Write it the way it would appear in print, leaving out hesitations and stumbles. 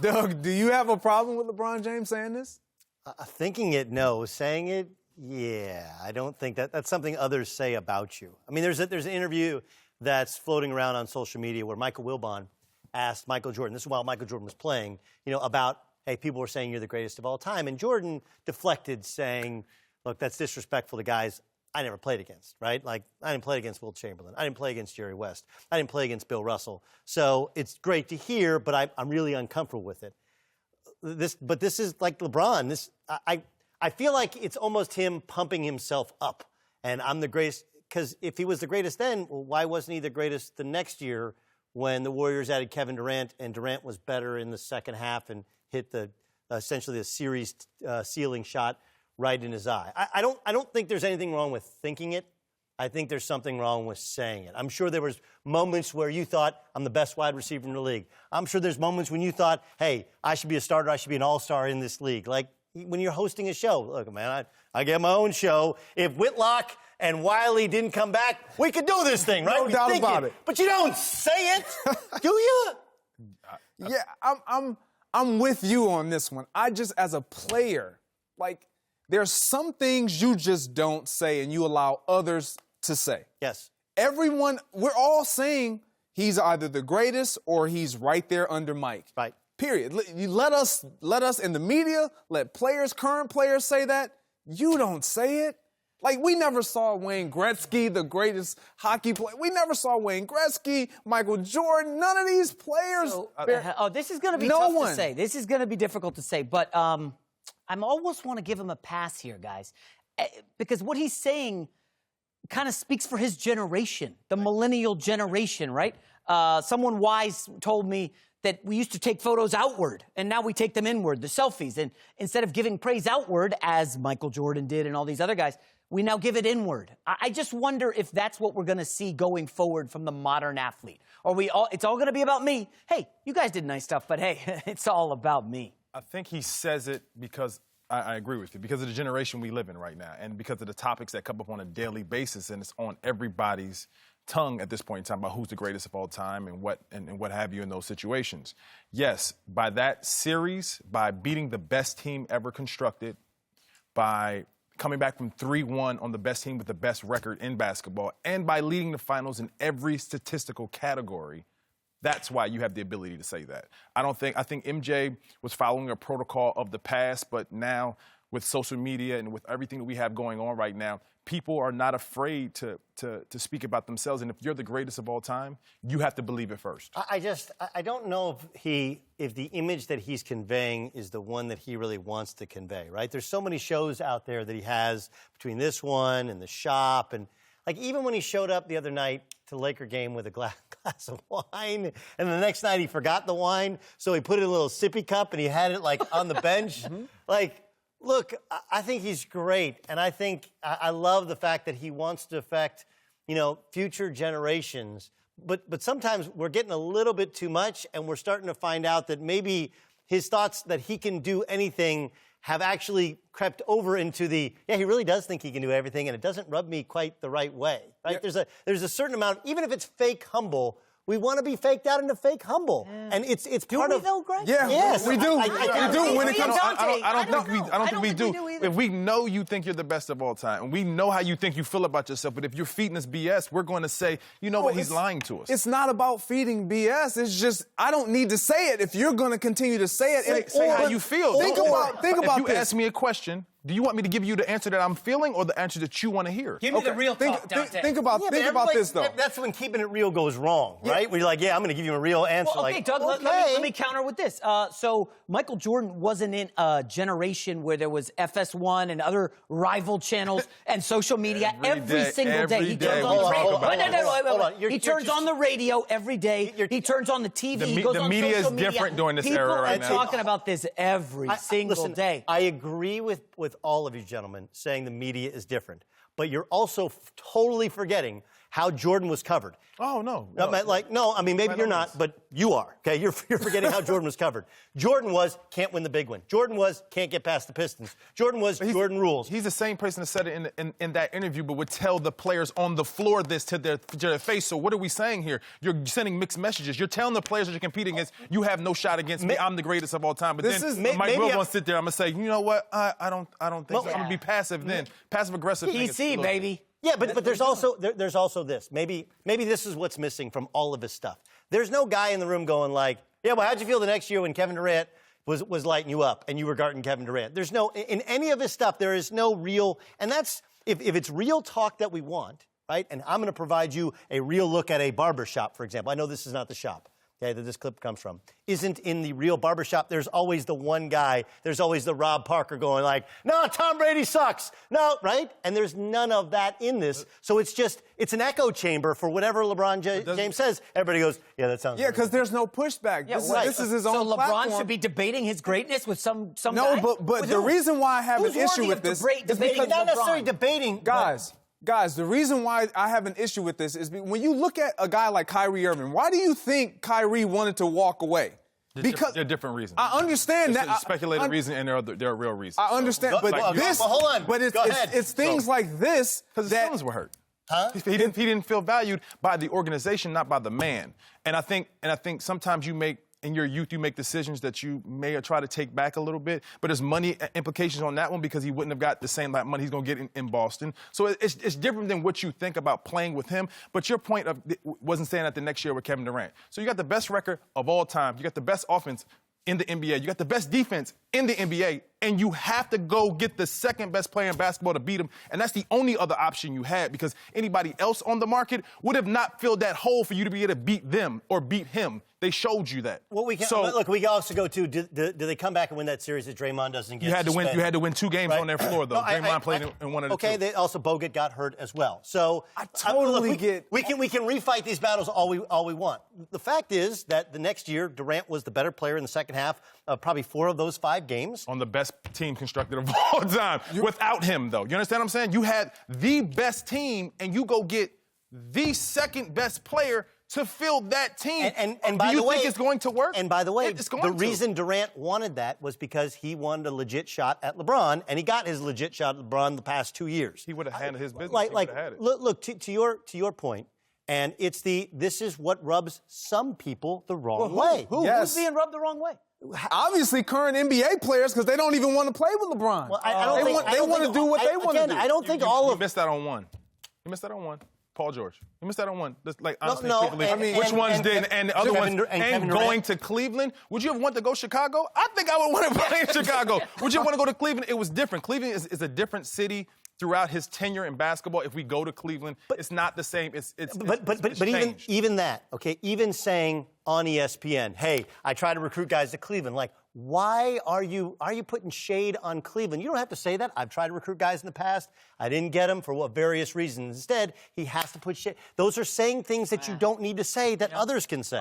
Doug, do you have a problem with LeBron James saying this? Thinking it, no. Saying it, yeah. I don't think that's something others say about you. I mean, there's an interview that's floating around on social media where Michael Wilbon asked Michael Jordan, this is while Michael Jordan was playing, about, hey, people were saying you're the greatest of all time. And Jordan deflected saying, look, that's disrespectful to guys I never played against, right? Like, I didn't play against Wilt Chamberlain. I didn't play against Jerry West. I didn't play against Bill Russell. So it's great to hear, but I'm really uncomfortable with it. But this is like LeBron. I feel like it's almost him pumping himself up. And I'm the greatest, because if he was the greatest then, well, why wasn't he the greatest the next year when the Warriors added Kevin Durant and Durant was better in the second half and hit essentially the series ceiling shot right in his eye? I don't think there's anything wrong with thinking it. I think there's something wrong with saying it. I'm sure there was moments where you thought, I'm the best wide receiver in the league. I'm sure there's moments when you thought, hey, I should be a starter, I should be an all-star in this league. Like when you're hosting a show. Look, man, I get my own show. If Whitlock and Wiley didn't come back, we could do this thing, right? No doubt about it. But you don't say it, do you? Yeah, I'm with you on this one. I just, as a player, like, there's some things you just don't say and you allow others to say. Yes. We're all saying he's either the greatest or he's right there under Mike. Right. Period. You let us in the media, let current players say that. You don't say it. Like, we never saw Wayne Gretzky, the greatest hockey player. We never saw Wayne Gretzky, Michael Jordan, none of these players. This is going to be tough to say. This is going to be difficult to say. But I almost want to give him a pass here, guys, because what he's saying kind of speaks for his generation, the millennial generation, right? Someone wise told me that we used to take photos outward, and now we take them inward, the selfies. And instead of giving praise outward, as Michael Jordan did and all these other guys, we now give it inward. I just wonder if that's what we're going to see going forward from the modern athlete. It's all going to be about me. Hey, you guys did nice stuff, but hey, it's all about me. I think he says it because I agree with you, because of the generation we live in right now and because of the topics that come up on a daily basis, and it's on everybody's tongue at this point in time about who's the greatest of all time and what have you in those situations. Yes, by that series, by beating the best team ever constructed, by coming back from 3-1 on the best team with the best record in basketball, and by leading the finals in every statistical category, that's why you have the ability to say that. I think MJ was following a protocol of the past, but now with social media and with everything that we have going on right now, people are not afraid to speak about themselves. And if you're the greatest of all time, you have to believe it first. I don't know if the image that he's conveying is the one that he really wants to convey, right? There's so many shows out there that he has between this one and the shop. And like even when he showed up the other night to the Laker game with a glass of wine, and the next night he forgot the wine, so he put it in a little sippy cup and he had it like on the bench. Like, look, I think he's great, and I think I love the fact that he wants to affect, future generations. But sometimes we're getting a little bit too much, and we're starting to find out that maybe his thoughts that he can do anything have actually crept over into he really does think he can do everything, and it doesn't rub me quite the right way, right? Yeah. There's a certain amount, even if it's fake humble, we want to be faked out into fake humble, and it's part of. Though, Greg? Yeah, yes, we do. We do when it comes. I don't think we do. If we know you think you're the best of all time, and we know how you think you feel about yourself, but if you're feeding us BS, we're going to say, what, he's lying to us. It's not about feeding BS. It's just I don't need to say it if you're going to continue to say it. Say how you feel. Think about if you this. ask me a question, do you want me to give you the answer that I'm feeling or the answer that you want to hear? Give me the real talk, Dahntay. Think about this, though. That's when keeping it real goes wrong, right? Where you're like, I'm going to give you a real answer. Well, okay, Doug, let me counter with this. So Michael Jordan wasn't in a generation where there was FS1 and other rival channels and social media every single day. He turns on the radio. He turns on the radio every day. He turns on the TV. He goes the on media social is different during this era right now. People are talking about this every single day. I agree with all of you gentlemen saying the media is different. But you're also totally forgetting how Jordan was covered. Oh, no. I mean, maybe you're not, but you are. Okay, you're forgetting how Jordan was covered. Jordan was, can't win the big one. Jordan was, can't get past the Pistons. Jordan was, Jordan rules. He's the same person that said it in that interview, but would tell the players on the floor this to their face. So what are we saying here? You're sending mixed messages. You're telling the players that you're competing against, you have no shot against me. I'm the greatest of all time. But then Mike will want to sit there. I'm going to say, you know what? I don't think so. I'm going to be passive then. Passive-aggressive. PC, baby. Yeah, but there's also this. Maybe this is what's missing from all of his stuff. There's no guy in the room going like, yeah, well, how'd you feel the next year when Kevin Durant was lighting you up and you were guarding Kevin Durant? There's no, in any of his stuff, there is no real, and that's, if it's real talk that we want, right, and I'm going to provide you a real look at a barbershop, for example. I know this is not the shop, okay, that this clip comes from, isn't in the real barbershop. There's always the one guy, there's always the Rob Parker going like, no, Tom Brady sucks. No, right? And there's none of that in this. So it's an echo chamber for whatever LeBron James says. Everybody goes, yeah, that sounds Yeah, because there's no pushback. Yeah, this is his own So LeBron platform. should be debating his greatness with some No, guy? but With the who? reason why I have Who's an issue worthy with of this debating is because not necessarily LeBron? debating. Guys, the reason why I have an issue with this is when you look at a guy like Kyrie Irving, why do you think Kyrie wanted to walk away? Because there are different reasons. I understand that. There's a speculated reason and there are real reasons. I understand, So, but this. well, hold on. But it's things like this Because his that feelings were hurt. Huh? He didn't feel valued by the organization, not by the man. And I think sometimes in your youth, you make decisions that you may try to take back a little bit, but there's money implications on that one because he wouldn't have got the same amount of money he's going to get in Boston. So it's different than what you think about playing with him. But your point wasn't saying that the next year with Kevin Durant. So you got the best record of all time. You got the best offense in the NBA. You got the best defense in the NBA, and you have to go get the second best player in basketball to beat him. And that's the only other option you had because anybody else on the market would have not filled that hole for you to be able to beat them or beat him. They showed you that. Well, we can we can also go to do they come back and win that series if Draymond doesn't get suspended? You had to win 2 games on their floor though. Draymond played in one of the 2. Okay, Bogut got hurt as well. So I totally get. We can refight these battles all we want. The fact is that the next year Durant was the better player in the second half of probably 4 of those 5 games. On the best team constructed of all time. Without him though. You understand what I'm saying? You had the best team and you go get the second best player to fill that team. And by the way, think it's going to work? And by the way, the reason Durant wanted that was because he wanted a legit shot at LeBron, and he got his legit shot at LeBron the past 2 years. He would have handled his business. Had it. Look to your point, and it's this is what rubs some people the wrong way. Who's being rubbed the wrong way? Obviously, current NBA players because they don't even want to play with LeBron. Well, they want to do what they want to do. I don't think all of you missed that on one. You missed that on one. Paul George. You missed that on one. Honestly, which ones did, and the other ones. And going to Cleveland, would you have wanted to go Chicago? I think I would want to play in Chicago. Would you want to go to Cleveland? It was different. Cleveland is a different city throughout his tenure in basketball. If we go to Cleveland, it's not the same. But even that, okay, even saying on ESPN, hey, I try to recruit guys to Cleveland, like, why are you putting shade on Cleveland? You don't have to say that. I've tried to recruit guys in the past. I didn't get them for various reasons. Instead, he has to put shade. Those are saying things that you don't need to say that others can say.